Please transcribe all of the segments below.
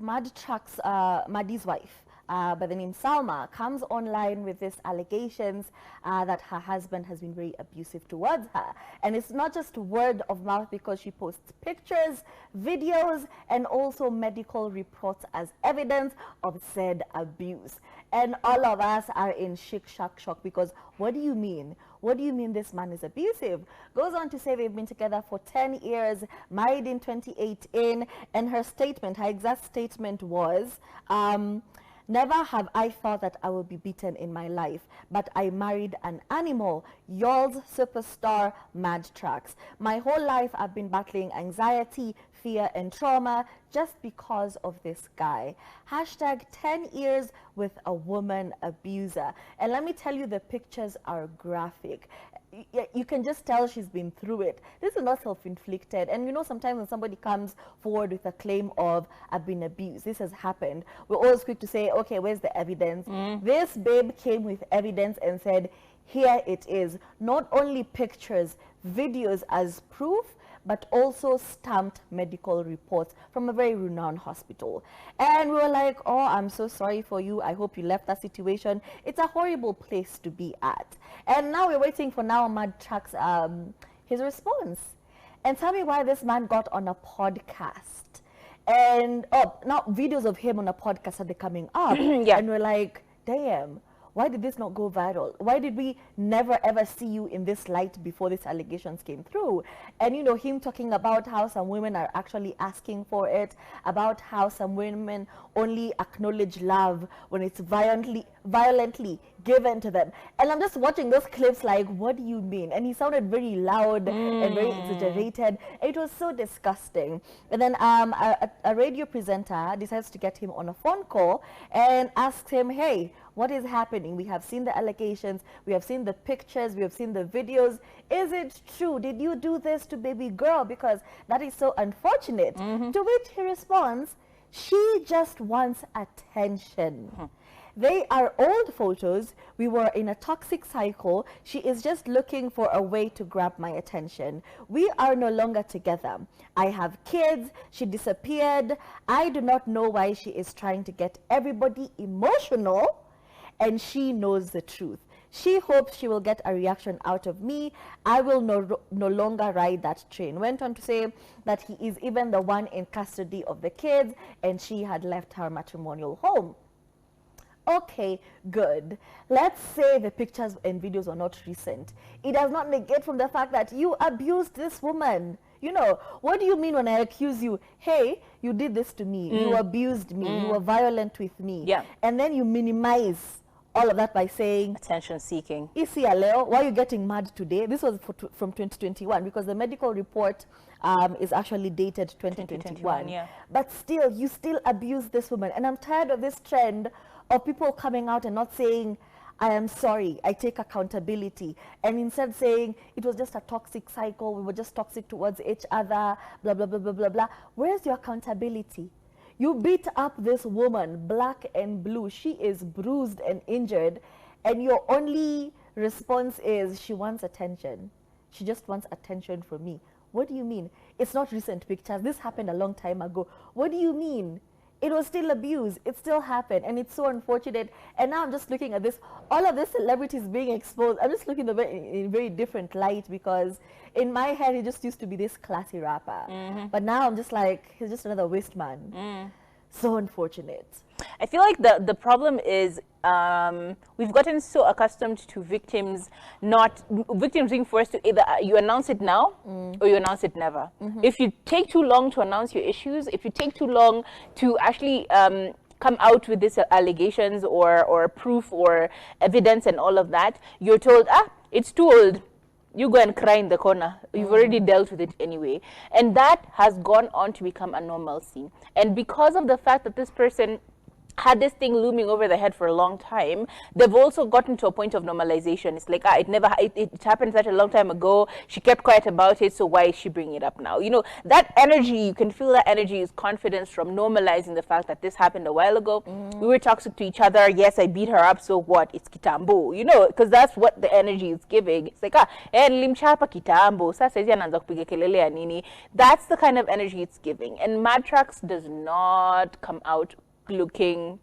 Madtraxx, Maddie's wife, by the name Salma, comes online with these allegations that her husband has been very abusive towards her. And it's not just word of mouth, because she posts pictures, videos, and also medical reports as evidence of said abuse. And all of us are in shock, because what do you mean? What do you mean this man is abusive? Goes on to say they've been together for 10 years, married in 2018, and her statement, her exact statement was, never have I thought that I will be beaten in my life, but I married an animal. Y'all's superstar, Madtraxx. My whole life I've been battling anxiety, fear, and trauma just because of this guy. Hashtag 10 years with a woman abuser. And let me tell you, the pictures are graphic. You can just tell she's been through it. This is not self-inflicted. And you know, sometimes when somebody comes forward with a claim of, I've been abused, this has happened, we're always quick to say, okay, where's the evidence? This babe came with evidence and said, here it is. Not only pictures, videos as proof, but also stamped medical reports from a very renowned hospital. And we were like, oh, I'm so sorry for you. I hope you left that situation. It's a horrible place to be at. And now we're waiting for Madtraxx, his response. And tell me why this man got on a podcast. And now videos of him on a podcast are coming up. Yeah. And we're like, damn. Why did this not go viral? Why did we never ever see you in this light before these allegations came through? And you know, him talking about how some women are actually asking for it, about how some women only acknowledge love when it's violently given to them. And I'm just watching those clips like, what do you mean? And he sounded very loud and very exaggerated. It was so disgusting. And then a radio presenter decides to get him on a phone call and asks him, hey, what is happening? We have seen the allegations, we have seen the pictures, we have seen the videos. Is it true? Did you do this to baby girl? Because that is so unfortunate. To which he responds, she just wants attention. They are old photos. We were in a toxic cycle. She is just looking for a way to grab my attention. We are no longer together. I have kids. She disappeared. I do not know why she is trying to get everybody emotional, and she knows the truth. She hopes she will get a reaction out of me. I will no longer ride that train. Went on to say that he is even the one in custody of the kids, and she had left her matrimonial home. Okay, good. Let's say the pictures and videos are not recent. It does not negate from the fact that you abused this woman. You know, what do you mean when I accuse you? Hey, you did this to me. You abused me. You were violent with me. Yeah. And then you minimize all of that by saying, attention seeking. Isia Leo, why are you getting mad today? This was from 2021, because the medical report is actually dated 2021. Yeah. But still, you still abuse this woman. And I'm tired of this trend of people coming out and not saying, I am sorry, I take accountability, and instead saying it was just a toxic cycle, we were just toxic towards each other, blah, blah, blah, blah, blah, blah. Where's your accountability? You beat up this woman, black and blue. She is bruised and injured, and your only response is she wants attention. She just wants attention from me. What do you mean? It's not recent pictures. This happened a long time ago. What do you mean? It was still abuse. It still happened, and it's so unfortunate. And now I'm just looking at this, all of these celebrities being exposed. I'm just looking at it in a very different light, because in my head, he just used to be this classy rapper. But now I'm just like, he's just another waste man. So unfortunate. I feel like the problem is we've gotten so accustomed to victims being forced to either you announce it now or you announce it never. If you take too long to announce your issues, if you take too long to actually come out with these allegations or proof or evidence and all of that, you're told, it's too old. You go and cry in the corner. You've already dealt with it anyway. And that has gone on to become a normalcy. And because of the fact that this person had this thing looming over their head for a long time, they've also gotten to a point of normalization. It's like, it happened such a long time ago. She kept quiet about it, so why is she bringing it up now? You know, that energy, you can feel that energy is confidence from normalizing the fact that this happened a while ago. We were toxic to each other. Yes, I beat her up, so what? It's kitambo, you know, because that's what the energy is giving. It's like, nilimchapa kitambo, sasa hizi anaanza kupiga kelele ya nini. That's the kind of energy it's giving. And Madtraxx does not come out looking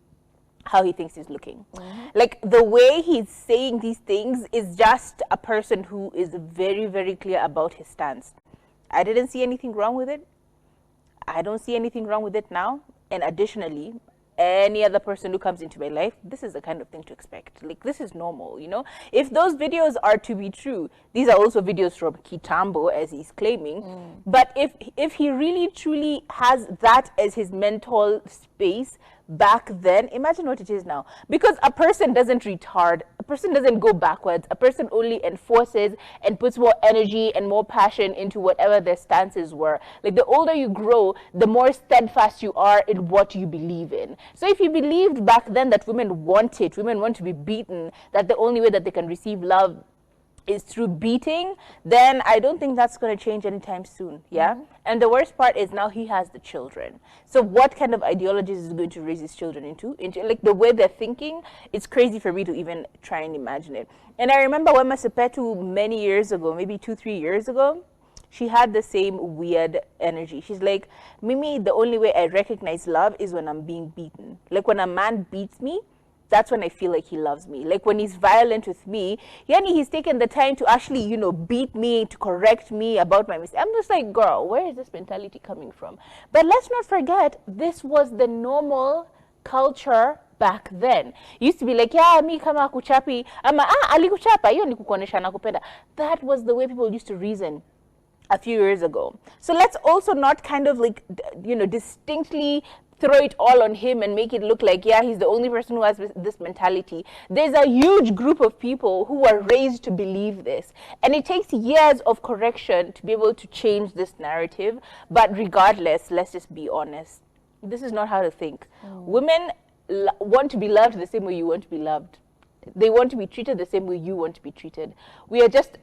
how he thinks he's looking. Like, the way he's saying these things is just a person who is very, very clear about his stance. I didn't see anything wrong with it. I don't see anything wrong with it now. And additionally, any other person who comes into my life, this is the kind of thing to expect. Like, this is normal, you know? If those videos are to be true, these are also videos from Kitambo, as he's claiming. But if he really, truly has that as his mental space back then, imagine what it is now. Because a person doesn't retard, a person doesn't go backwards, a person only enforces and puts more energy and more passion into whatever their stances were. Like, the older you grow, the more steadfast you are in what you believe in. So if you believed back then that women want to be beaten, that the only way that they can receive love is through beating, then I don't think that's going to change anytime soon. Yeah. And the worst part is now he has the children. So what kind of ideologies is he going to raise his children into like the way they're thinking? It's crazy for me to even try and imagine it. And I remember when Masepetu many years ago, maybe 2-3 years ago, she had the same weird energy. She's like, Mimi, the only way I recognize love is when I'm being beaten. Like, when a man beats me, that's when I feel like he loves me. Like, when he's violent with me, yani he's taken the time to actually, you know, beat me, to correct me about my mistake. I'm just like, girl, where is this mentality coming from? But let's not forget, this was the normal culture back then. It used to be like, yeah, mi kama kuchapi, ama alikuchapa, hiyo ni kukuonesha nakupenda. That was the way people used to reason a few years ago. So let's also not kind of like, you know, distinctly throw it all on him and make it look like, yeah, he's the only person who has this mentality. There's a huge group of people who are raised to believe this. And it takes years of correction to be able to change this narrative. But regardless, let's just be honest. This is not how to think. Women want to be loved the same way you want to be loved. They want to be treated the same way you want to be treated. We are just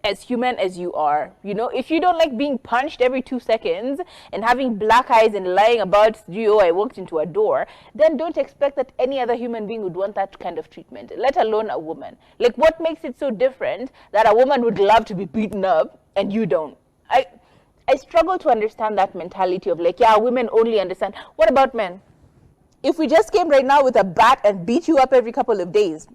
as human as you are. You know, if you don't like being punched every 2 seconds and having black eyes and lying about, oh, I walked into a door, then don't expect that any other human being would want that kind of treatment, let alone a woman. Like, what makes it so different that a woman would love to be beaten up and you don't? I struggle to understand that mentality of like, yeah, women only understand. What about men? If we just came right now with a bat and beat you up every couple of days,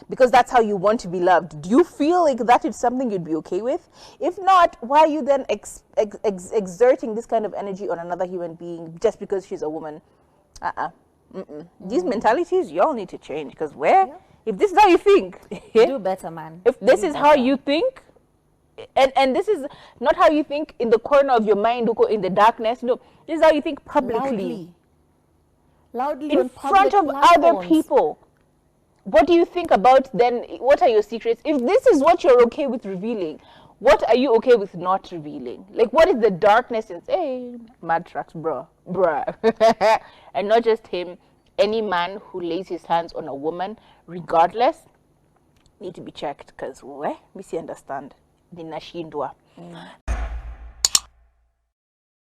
because that's how you want to be loved, do you feel like that is something you'd be okay with? If not, why are you then exerting this kind of energy on another human being just because she's a woman? These mentalities, y'all need to change, because if this is how you think, do better, man. If this is how you think, and this is not how you think in the corner of your mind, in the darkness, no, this is how you think publicly. Loudly in front of other people. What do you think about then? What are your secrets? If this is what you're okay with revealing, what are you okay with not revealing? Like, what is the darkness in, hey, Madtraxx, bruh. And not just him, any man who lays his hands on a woman, regardless, need to be checked, because we see understand.